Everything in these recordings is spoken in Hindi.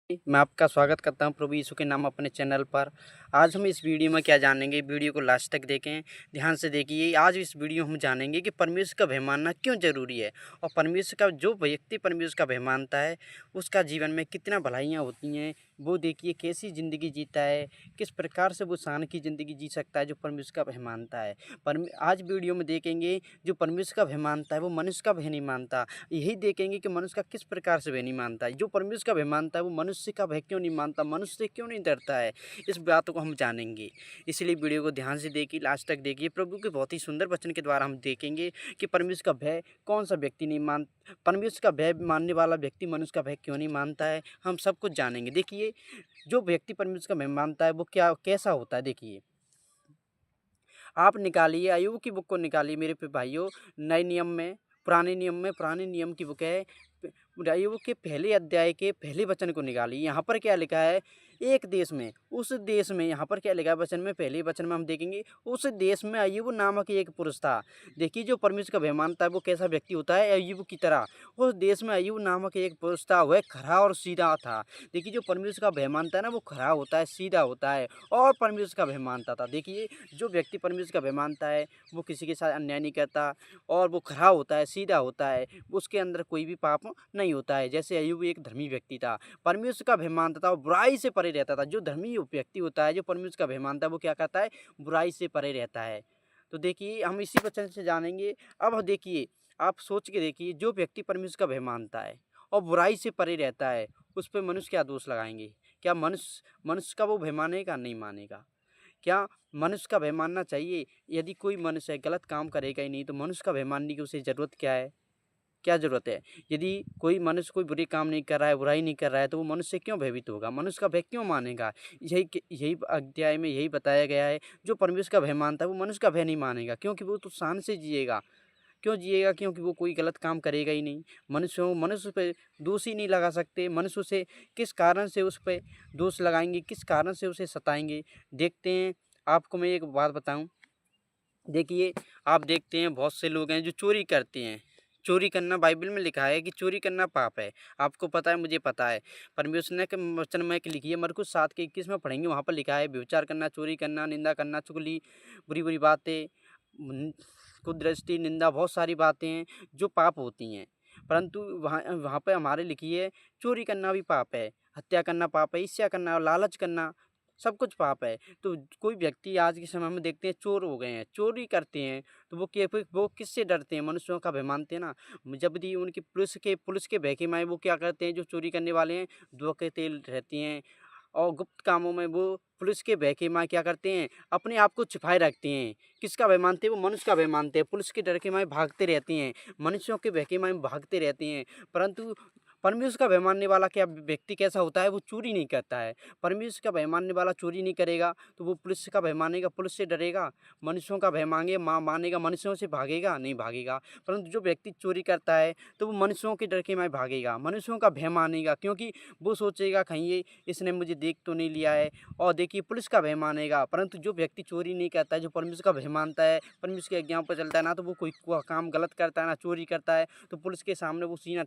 मैं आपका स्वागत करता हूं प्रभु यीशु के नाम अपने चैनल पर। आज हम इस वीडियो में क्या जानेंगे, वीडियो को लास्ट तक देखें, ध्यान से देखिए। आज इस वीडियो में हम जानेंगे कि परमेश्वर का भय मानना क्यों ज़रूरी है और परमेश्वर का जो व्यक्ति परमेश्वर का भय मानता है उसका जीवन में कितना भलाइयाँ होती हैं। वो देखिए कैसी ज़िंदगी जीता है, किस प्रकार से वो शान की ज़िंदगी जी सकता है जो परमेश्वर का भय मानता है। आज वीडियो में देखेंगे जो परमेश्वर का भय मानता है वो मनुष्य का भय नहीं मानता। यही देखेंगे कि मनुष्य का किस प्रकार से भय नहीं मानता है। जो परमेश्वर का भय मानता है वो मनुष्य का भय क्यों नहीं मानता, मनुष्य से क्यों नहीं डरता है, इस बात को हम जानेंगे। इसलिए वीडियो को ध्यान से देखिए, लास्ट तक देखिए। प्रभु के बहुत ही सुंदर वचन के द्वारा हम देखेंगे कि परमेश्वर का भय कौन सा व्यक्ति नहीं मान परमेश्वर का भय मानने वाला व्यक्ति मनुष्य का भय क्यों नहीं मानता है, हम सब कुछ जानेंगे। देखिए जो व्यक्ति परमेश्वर का भय मानता है वो कैसा होता है। देखिए आप निकालिए अय्यूब की बुक को निकालिए मेरे भाइयों। नए नियम में, पुराने नियम की बुक है। अय्यूब के पहले अध्याय के पहले वचन को निकालिए। यहाँ पर क्या लिखा है, एक देश में, उस देश में, यहाँ पर क्या लिखा है वचन में, पहले वचन में हम देखेंगे। उस देश में अय्यूब नामक एक पुरुष था। देखिए जो परमेश्वर का भय मानता है वो कैसा व्यक्ति होता है, अय्यूब की तरह। उस देश में अय्यूब नामक एक पुरुष था, वह खरा और सीधा था। देखिए जो परमेश्वर का भय मानता है ना वो खरा होता है, सीधा होता है और परमेश्वर का भय मानता था। देखिए जो व्यक्ति परमेश्वर का भय मानता है वो किसी के साथ अन्याय नहीं करता और वो खरा होता है, सीधा होता है, उसके अंदर कोई भी पाप नहीं होता है। जैसे अय्यूब एक धर्मी व्यक्ति था, परमेश्वर का भय मानता था और बुराई से परे रहता था। जो धर्मी व्यक्ति होता है, जो परमेश्वर का भय मानता है, वो क्या करता है, बुराई से परे रहता है। तो देखिए हम इसी वचन से जानेंगे। अब देखिए आप सोच के देखिए, जो व्यक्ति परमेश्वर का भय मानता है और बुराई से परे रहता है उस पर मनुष्य क्या दोष लगाएंगे। क्या मनुष्य मनुष्य का वो भय मानेगा, नहीं मानेगा। क्या मनुष्य का भय मानना चाहिए। यदि कोई मनुष्य गलत काम करेगा ही नहीं तो मनुष्य का भय मानने की उसे ज़रूरत क्या है, क्या ज़रूरत है। यदि कोई मनुष्य कोई बुरे काम नहीं कर रहा है, बुराई नहीं कर रहा है, तो वो मनुष्य क्यों भयभीत होगा, मनुष्य का भय क्यों मानेगा। यही अध्याय में यही बताया गया है। जो परमेश्वर का भय मानता है वो मनुष्य का भय नहीं मानेगा, क्योंकि वो तो शान से जिएगा। क्यों जिएगा, क्योंकि वो कोई गलत काम करेगा ही नहीं। मनुष्य पे दोष ही नहीं लगा सकते। मनुष्य से किस कारण से उस पे दोष लगाएंगे, किस कारण से उसे सताएंगे। देखते हैं, आपको मैं एक बात बताऊं। देखिए आप देखते हैं बहुत से लोग हैं जो चोरी करते हैं। चोरी करना बाइबल में लिखा है कि चोरी करना पाप है। आपको पता है, मुझे पता है। परमेश्वर ने के वचन में लिखी है, मरकुस 7:21 में पढ़ेंगे, वहाँ पर लिखा है व्यभिचार करना, चोरी करना, निंदा करना, चुगली, बुरी बुरी बातें, कुदृष्टि, निंदा, बहुत सारी बातें हैं जो पाप होती हैं। परंतु वहाँ वहाँ पे हमारे लिखी है चोरी करना भी पाप है, हत्या करना पाप है, ईर्ष्या करना, लालच करना, सब कुछ पाप है। तो कोई व्यक्ति आज के समय में देखते हैं चोर हो गए हैं, चोरी करते हैं, तो वो किससे डरते हैं, मनुष्यों का भय मानते हैं ना। जब भी उनकी पुलिस के भय के मारे वो क्या करते हैं, जो चोरी करने वाले हैं धोखे रहते हैं और गुप्त कामों में वो पुलिस के भय के मारे क्या करते हैं, अपने आप को छिपाए रखते हैं। किसका भय मानते हैं, वो मनुष्य का भय मानते हैं। पुलिस के डर के मारे भागते रहते हैं, मनुष्यों के भय के मारे भागते रहते हैं। परंतु परमेश्वर का भय मानने वाला क्या व्यक्ति कैसा होता है, वो चोरी नहीं करता है। परमेश्वर का भय मानने वाला चोरी नहीं करेगा, तो वो पुलिस का भय मानेगा, पुलिस से डरेगा। मनुष्यों का भय मानेगा, मनुष्यों से भागेगा, नहीं भागेगा। परंतु जो व्यक्ति चोरी करता है तो वो मनुष्यों के डर के मारे भागेगा, मनुष्यों का भय मानेगा, क्योंकि वो सोचेगा कहीं ये इसने मुझे देख तो नहीं लिया है। और देखिए पुलिस का भय मानेगा। परंतु जो व्यक्ति चोरी नहीं करता है, जो परमेश्वर का भय मानता है, परमेश्वर के आज्ञाओं पर चलता है, ना तो वो कोई काम गलत करता है, ना चोरी करता है, तो पुलिस के सामने वो सीना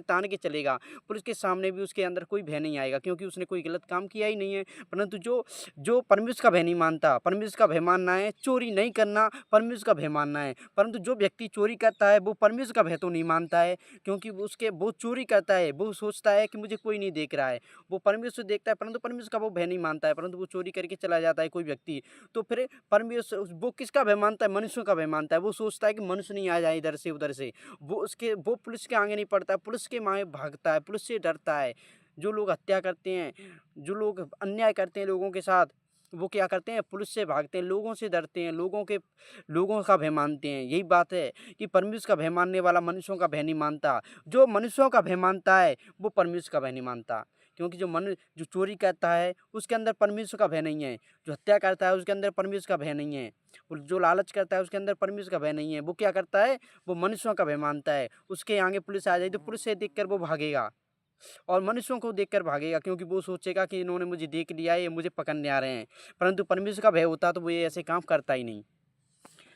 तान के चलेगा। पुलिस के सामने भी उसके अंदर कोई भय नहीं आएगा, क्योंकि उसने कोई गलत काम किया ही नहीं है। परंतु जो जो परमेश्वर का भय नहीं मानता, परमेश्वर का भय मानना है चोरी नहीं करना, परमेश्वर का भय मानना है। परंतु जो व्यक्ति चोरी करता है वो परमेश्वर का भय तो नहीं मानता है, क्योंकि वो चोरी करता है, वो सोचता है कि मुझे कोई नहीं देख रहा है। वो परमेश्वर देखता है, परंतु परमेश्वर का वो भय नहीं मानता है, परंतु वो चोरी करके चला जाता है कोई व्यक्ति। तो फिर परमेश्वर वो किसका भय मानता है, मनुष्यों का भय मानता है। वो सोचता है कि मनुष्य नहीं आ जाए इधर से उधर से। वो पुलिस के आगे नहीं पड़ता, पुलिस के मारे भागता है, पुलिस से डरता है। जो लोग हत्या करते हैं, जो लोग अन्याय करते हैं लोगों के साथ, वो क्या करते हैं, पुलिस से भागते हैं, लोगों से डरते हैं, लोगों का भय मानते हैं। यही बात है कि परमेश्वर का भय मानने वाला मनुष्यों का भय नहीं मानता। जो मनुष्यों का भय मानता है वो परमेश्वर का भय नहीं मानता, क्योंकि जो चोरी करता है उसके अंदर परमेश्वर का भय नहीं है। जो हत्या करता है उसके अंदर परमेश्वर का भय नहीं है। और जो लालच करता है उसके अंदर परमेश्वर का भय नहीं है। वो क्या करता है, वो मनुष्यों का भय मानता है। उसके आगे पुलिस आ जाए तो पुलिस से देखकर वो भागेगा और मनुष्यों को देखकर भागेगा, क्योंकि वो सोचेगा कि इन्होंने मुझे देख लिया है, ये मुझे पकड़ने आ रहे हैं। परंतु परमेश्वर का भय होता तो वो ये ऐसे काम करता ही नहीं।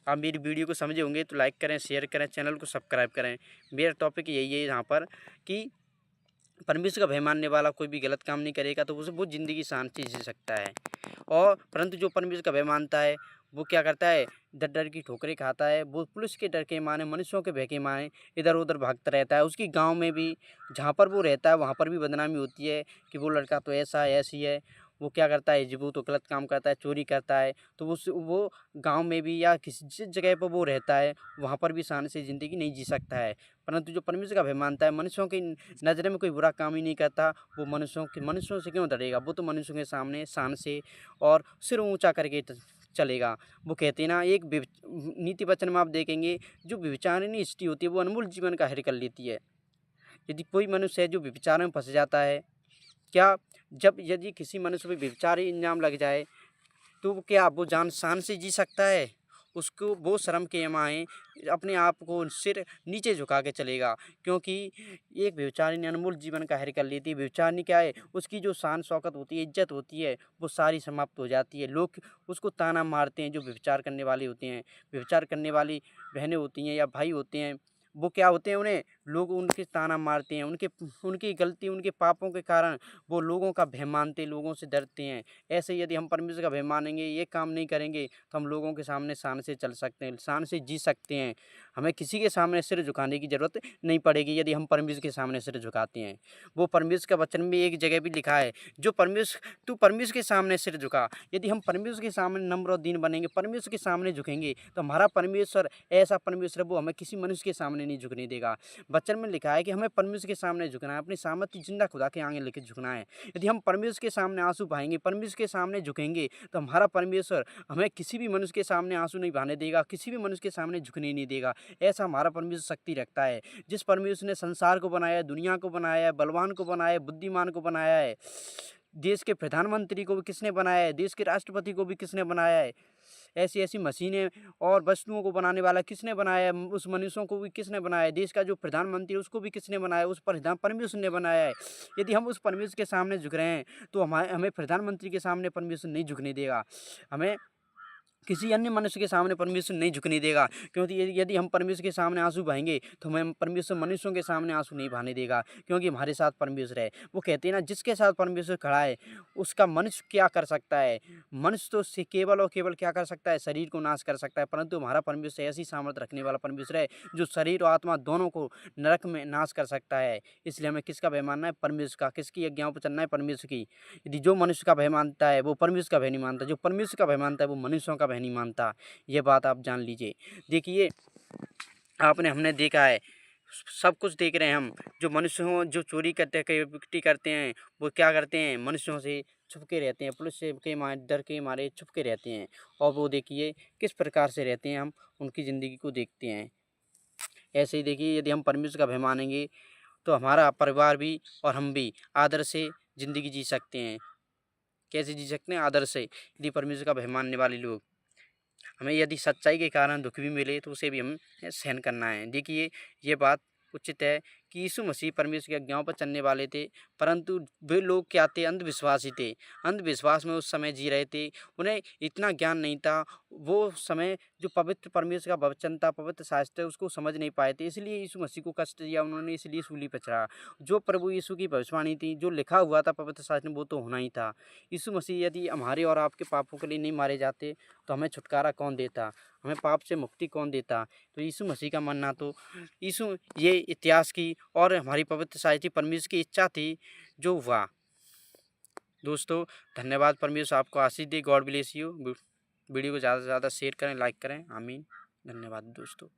आप मेरी वीडियो को समझे होंगे तो लाइक करें, शेयर करें, चैनल को सब्सक्राइब करें। मेरा टॉपिक यही है यहाँ पर कि परमेश्वर का भय मानने वाला कोई भी गलत काम नहीं करेगा तो उसे वो ज़िंदगी शांति से जी सकता है। और परंतु जो परमेश्वर का भय मानता है वो क्या करता है, डर डर की ठोकरें खाता है। वो पुलिस के डर के मारे, मनुष्यों के भय के मारे इधर उधर भागता रहता है। उसकी गांव में भी, जहाँ पर वो रहता है वहाँ पर भी बदनामी होती है कि वो लड़का तो ऐसा है, ऐसी है। वो क्या करता है जी, वो तो गलत काम करता है, चोरी करता है। तो वो गांव में भी या किसी जिस जगह पर वो रहता है वहाँ पर भी शान से ज़िंदगी नहीं जी सकता है। परंतु जो परमेश्वर का भय मानता है, मनुष्यों की नज़र में कोई बुरा काम ही नहीं करता, वो मनुष्यों से क्यों डरेगा। वो तो मनुष्यों के सामने शान से और सिर ऊंचा करके चलेगा। वो कहते हैं ना, एक नीति वचन में आप देखेंगे, जो व्यभिचारिणी स्त्री होती है वो अनमोल जीवन का हर कर लेती है। यदि कोई मनुष्य है जो व्यभिचार में फंस जाता है, क्या जब यदि किसी मनुष्य पे व्यभिचार ही इल्ज़ाम लग जाए तो वो क्या वो जान शान से जी सकता है? उसको वो शर्म के मारे अपने आप को सिर नीचे झुका के चलेगा, क्योंकि एक व्यभिचारिणी अनमोल जीवन का हर कर लेती है। व्यभिचारिणी क्या है, उसकी जो शान शौकत होती है, इज्जत होती है, वो सारी समाप्त हो जाती है। लोग उसको ताना मारते हैं, जो व्यभिचार करने वाले होते हैं। व्यभिचार करने वाली बहनें होती हैं या भाई होते हैं, वो क्या होते हैं, उन्हें लोग उनके ताना मारते हैं। उनकी गलती, उनके पापों के कारण वो लोगों का भय मानते, लोगों से डरते हैं। ऐसे ही यदि हम परमेश्वर का भय मानेंगे, ये काम नहीं करेंगे, तो हम लोगों के सामने शान से चल सकते हैं, शान से जी सकते हैं। हमें किसी के सामने सिर झुकाने की ज़रूरत नहीं पड़ेगी यदि हम परमेश्वर के सामने सिर झुकाते हैं। वो परमेश्वर का वचन में एक जगह भी लिखा है, जो परमेश्वर तू परमेश्वर के सामने सिर झुका। यदि हम परमेश्वर के सामने नम्र और दीन बनेंगे, परमेश्वर के सामने झुकेंगे, तो हमारा परमेश्वर ऐसा परमेश्वर है, वो हमें किसी मनुष्य के सामने नहीं झुकने देगा। वचन में लिखा है कि हमें परमेश्वर के सामने झुकना है, अपनी सामर्थ्य जिंदा खुदा के आगे लेकर झुकना है। यदि हम परमेश्वर के सामने आंसू बहाएंगे, परमेश्वर के सामने झुकेंगे, तो हमारा परमेश्वर हमें किसी भी मनुष्य के सामने आंसू नहीं बहाने देगा, किसी भी मनुष्य के सामने झुकने नहीं देगा। ऐसा हमारा परमेश्वर शक्ति रखता है। जिस परमेश्वर ने संसार को बनाया है, दुनिया को बनाया है, बलवान को बनाया है, बुद्धिमान को बनाया है, देश के प्रधानमंत्री को भी किसने बनाया है, देश के राष्ट्रपति को भी किसने बनाया है, ऐसी ऐसी मशीनें और वस्तुओं को बनाने वाला किसने बनाया है, उस मनुष्यों को भी किसने बनाया है, देश का जो प्रधानमंत्री है उसको भी किसने बनाया है, उस परमेश्वर ने बनाया है। यदि हम उस परमेश्वर के सामने झुक रहे हैं, तो हमें प्रधानमंत्री के सामने परमेश्वर नहीं झुकने देगा, हमें किसी अन्य मनुष्य के सामने परमेश्वर नहीं झुकने देगा। क्योंकि यदि हम परमेश्वर के सामने आंसू बहाएंगे, तो हमें परमेश्वर मनुष्यों के सामने आंसू नहीं बहाने देगा, क्योंकि हमारे साथ परमेश्वर है। वो कहते हैं ना, जिसके साथ परमेश्वर खड़ा है उसका मनुष्य क्या कर सकता है। मनुष्य तो उससे केवल और केवल क्या कर सकता है, शरीर को नाश कर सकता है, परंतु हमारा परमेश्वर ऐसी सामर्थ्य रखने वाला परमेश्वर है जो शरीर और आत्मा दोनों को नरक में नाश कर सकता है। इसलिए हमें किसका भय मानना है, परमेश्वर का। किसकी आज्ञाओं पर चलना है, परमेश्वर की। यदि जो मनुष्य का भय मानता है वो परमेश्वर का भय नहीं मानता, जो परमेश्वर का भय मानता है वो मनुष्यों का भय नहीं मानता। ये बात आप जान लीजिए। देखिए, हमने देखा है, सब कुछ देख रहे हैं हम। जो मनुष्य हों, जो चोरी करते हैं, कई करते हैं, वो क्या करते हैं, मनुष्यों से छुपके रहते हैं, पुलिस से के मारे, डर के मारे छुपके रहते हैं। और वो देखिए किस प्रकार से रहते हैं, हम उनकी ज़िंदगी को देखते हैं। ऐसे ही देखिए, यदि हम परमेश्वर का भय मानेंगे तो हमारा परिवार भी और हम भी आदर से ज़िंदगी जी सकते हैं। कैसे जी सकते हैं, आदर से। यदि परमेश्वर का भय मानने वाले लोग, हमें यदि सच्चाई के कारण दुख भी मिले तो उसे भी हमें सहन करना है। देखिए, ये बात उचित है कि यीशु मसीह परमेश्वर की आज्ञाओं पर चलने वाले थे, परंतु वे लोग क्या थे, अंधविश्वासी थे। अंधविश्वास में उस समय जी रहे थे, उन्हें इतना ज्ञान नहीं था। वो समय जो पवित्र परमेश्वर का वचन था, पवित्र शास्त्र, उसको समझ नहीं पाए थे, इसलिए यीशु मसीह को कष्ट दिया उन्होंने, इसलिए सूली पर चढ़ा। जो प्रभु यीशु की भविष्यवाणी थी, जो लिखा हुआ था पवित्र शास्त्र में, वो तो होना ही था। यीशु मसीह यदि हमारे और आपके पापों के लिए नहीं मारे जाते तो हमें छुटकारा कौन देता, हमें पाप से मुक्ति कौन देता। तो यीशु मसीह का मानना तो ये इतिहास की और हमारी पवित्र शास्त्र परमेश्वर की इच्छा थी जो हुआ। दोस्तों, धन्यवाद। परमेश्वर आपको आशीष दे। God bless you. वीडियो को ज़्यादा से ज़्यादा शेयर करें, लाइक करें। आमीन। धन्यवाद दोस्तों।